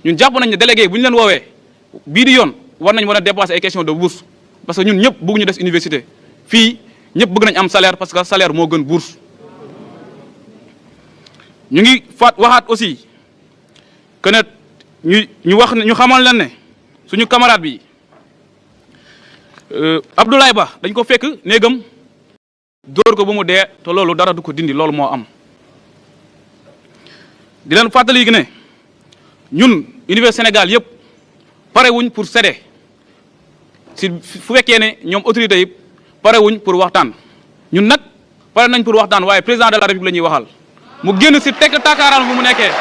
ñun jàpp nañ ne délégué bu ñu leen woowee bii di yoon war nañ mën a dépasser ay question de bourse parce que ñun ñëpp bëgguñu des université fii ñëpp bëgg nañ am salaire parce que salaire moo gën bourse. ñu ngi waxaat aussi que ne ñu xamal leen ne suñu camarade bi Abdoulaye Ba dañ ko fekk néegam dóor ko ba mu dee te loolu dara du ko dindi loolu moo am. di leen fàttali ne ñun université Sénégal yëpp pare wuñ pour céder si fu fekkee ne ñoom autorités yi pare wuñ pour waxtaan ñun nag pare nañ pour waxtaan waaye président de la République la ñuy waxal mu génn si tekk taakaaraan bu mu nekkee.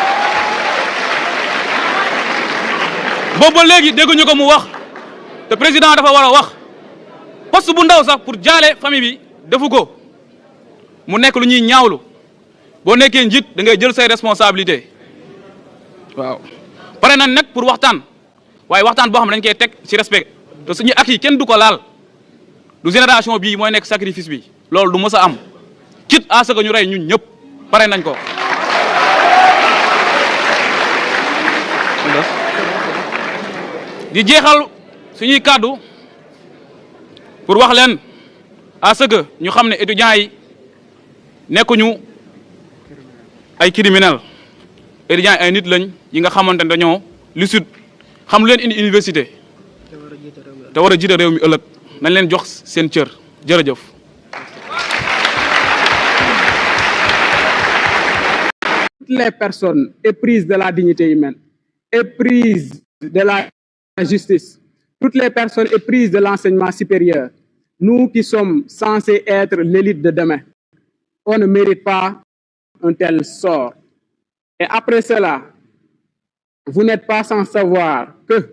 boobu ba léegi dégguñu ko mu wax te président dafa war a wax poste bu ndaw sax pour jaale famille bi defu ko mu nekk lu ñuy ñaawlu boo nekkee njiit da ngay jël say responsabilité waaw. pare nañ nag pour waxtaan waaye waxtaan boo xam ne dañ koy teg ci respect te suñu ak yi kenn du ko laal du génération bii mooy nekk sacrifice bi loolu du mës a am quitte à ce que ñu rey ñun ñëpp pare nañ ko. di jeexal suñuy kàddu pour wax leen à ce que ñu xam ne étudiants yi nekkuñu ay criminel étudiants yi ay nit lañ yi nga xamante ne dañoo lucide xam lu leen indi université te war a jiite réew mi ëllëg nañ leen jox seen cër jërëjëf. Toutes les personnes éprises de la dignité humaine, éprises de la justice, toutes les personnes éprises de l'enseignement supérieur, nous qui sommes censés être l'élite de demain, on ne mérite pas un tel sort. Et après cela, vous n'êtes pas sans savoir que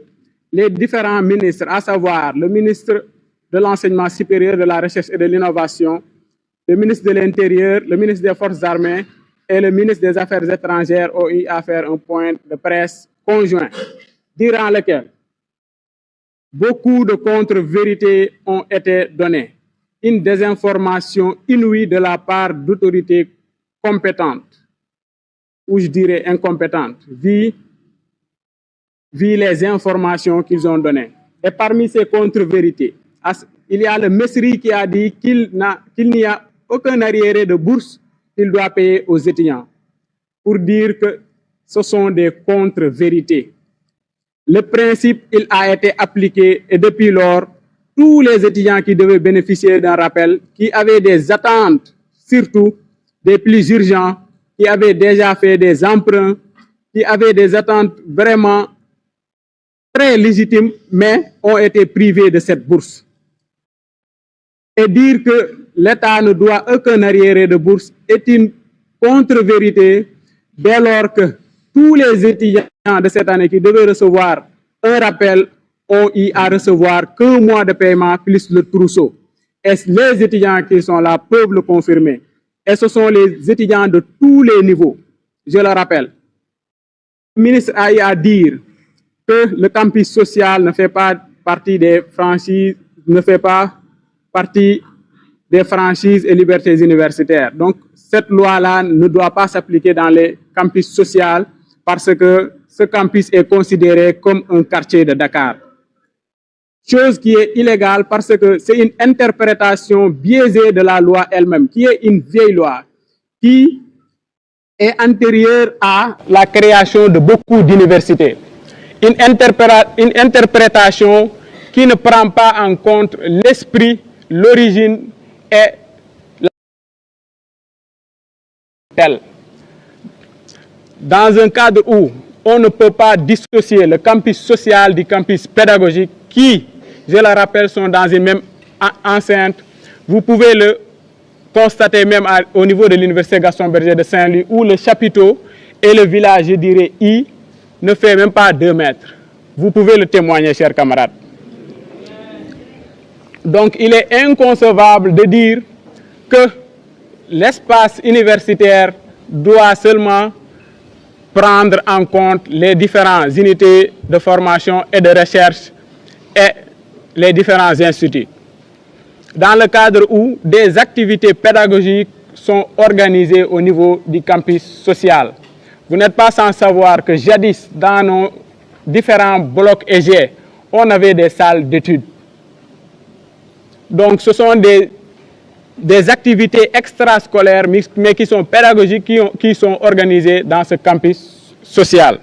les différents ministres, à savoir le ministre de l'Enseignement supérieur, de la Recherche et de l'Innovation, le ministre de l'Intérieur, le ministre des Forces armées et le ministre des Affaires étrangères ont eu à faire un point de presse conjoint, durant lequel beaucoup de contre-vérités ont été données. Une désinformation inouïe de la part d'autorités compétentes, ou je dirais incompétentes, vu les informations qu'ils ont données. Et parmi ces contre-vérités, il y a le Messri qui a dit qu'il n'y a aucun arriéré de bourse qu'il doit payer aux étudiants, pour dire que ce sont des contre-vérités. Le principe, il a été appliqué et depuis lors, tous les étudiants qui devaient bénéficier d'un rappel, qui avaient des attentes, surtout des plus urgents, qui avaient déjà fait des emprunts, qui avaient des attentes vraiment très légitimes, mais ont été privés de cette bourse. Et dire que l'État ne doit aucun arriéré de bourse est une contre-vérité dès lors que tous les étudiants de cette année qui devaient recevoir un rappel ont eu à recevoir qu'un mois de paiement plus le trousseau. Et les étudiants qui sont là peuvent le confirmer. Et ce sont les étudiants de tous les niveaux. Je le rappelle. Le ministre a eu à dire que le campus social ne fait pas partie des franchises, et libertés universitaires. Donc, cette loi-là ne doit pas s'appliquer dans les campus sociaux parce que ce campus est considéré comme un quartier de Dakar. Chose qui est illégale parce que c'est une interprétation biaisée de la loi elle-même, qui est une vieille loi, qui est antérieure à la création de beaucoup d'universités. Une interprétation qui ne prend pas en compte l'esprit, l'origine et la telle. Dans un cadre où on ne peut pas dissocier le campus social du campus pédagogique qui, je le rappelle, sont dans une même enceinte. Vous pouvez le constater même au niveau de l'université Gaston Berger de Saint-Louis où le chapiteau et le village, je dirais, I, ne fait même pas 2 mètres. Vous pouvez le témoigner, chers camarades. Donc, il est inconcevable de dire que l'espace universitaire doit seulement prendre en compte les différentes unités de formation et de recherche et les différents instituts. Dans le cadre où des activités pédagogiques sont organisées au niveau du campus social. Vous n'êtes pas sans savoir que jadis, dans nos différents blocs EG, on avait des salles d'études. Donc ce sont des activités extrascolaires, mais qui sont pédagogiques, qui sont organisées dans ce campus social.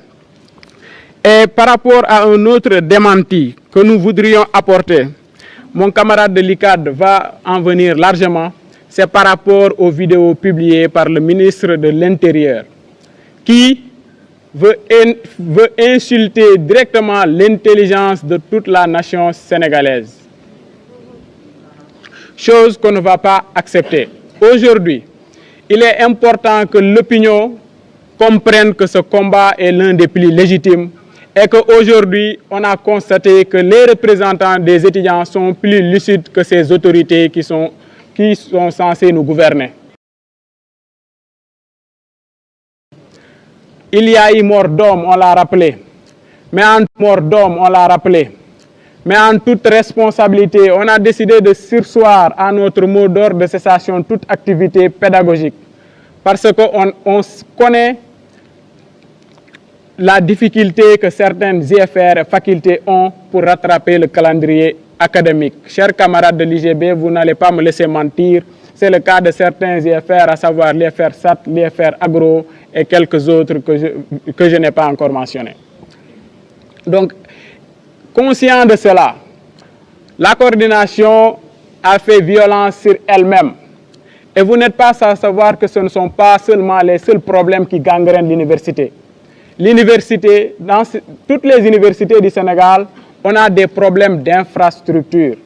Et par rapport à un autre démenti que nous voudrions apporter, mon camarade de l'ICAD va en venir largement, c'est par rapport aux vidéos publiées par le ministre de l'Intérieur, qui veut insulter directement l'intelligence de toute la nation sénégalaise. Chose qu'on ne va pas accepter. Aujourd'hui, il est important que l'opinion comprenne que ce combat est l'un des plus légitimes et qu'aujourd'hui, on a constaté que les représentants des étudiants sont plus lucides que ces autorités qui sont censées nous gouverner. Il y a eu mort d'homme, on l'a rappelé. Mais en mort d'homme, on l'a rappelé. Mais en toute responsabilité, on a décidé de surseoir à notre mot d'ordre de cessation de toute activité pédagogique. Parce qu'on connaît la difficulté que certaines IFR et facultés ont pour rattraper le calendrier académique. Chers camarades de l'IGB, vous n'allez pas me laisser mentir. C'est le cas de certains IFR, à savoir l'IFR SAT, l'IFR Agro et quelques autres que je n'ai pas encore mentionnés. Donc, conscient de cela, la coordination a fait violence sur elle-même. Et vous n'êtes pas sans savoir que ce ne sont pas seulement les seuls problèmes qui gangrènent l'université. L'université, dans toutes les universités du Sénégal, on a des problèmes d'infrastructure.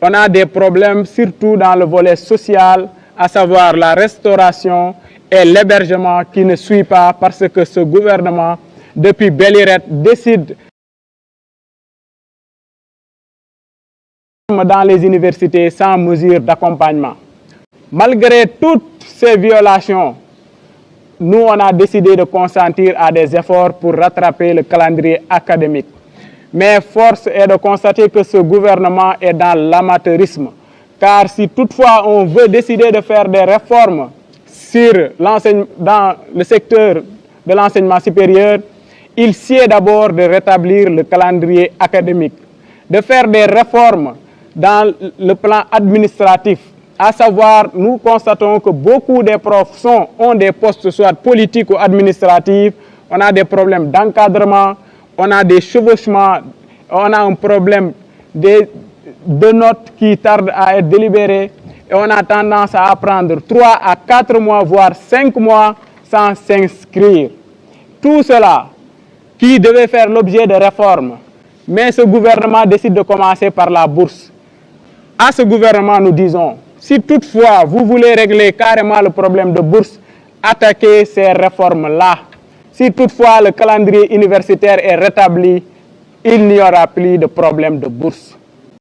On a des problèmes surtout dans le volet social, à savoir la restauration et l'hébergement qui ne suit pas parce que ce gouvernement, depuis Bélirette, décide dans les universités sans mesure d'accompagnement. Malgré toutes ces violations, nous, on a décidé de consentir à des efforts pour rattraper le calendrier académique. Mais force est de constater que ce gouvernement est dans l'amateurisme. Car si toutefois on veut décider de faire des réformes dans le secteur de l'enseignement supérieur, il sied d'abord de rétablir le calendrier académique, de faire des réformes dans le plan administratif. À savoir, nous constatons que beaucoup des profs ont des postes soit politiques ou administratifs. On a des problèmes d'encadrement, on a des chevauchements, on a un problème de notes qui tardent à être délibérées et on a tendance à apprendre 3 à 4 mois, voire 5 mois sans s'inscrire. Tout cela qui devait faire l'objet de réformes, mais ce gouvernement décide de commencer par la bourse. À ce gouvernement, nous disons, si toutefois vous voulez régler carrément le problème de bourse, attaquez ces réformes-là. Si toutefois le calendrier universitaire est rétabli, il n'y aura plus de problème de bourse.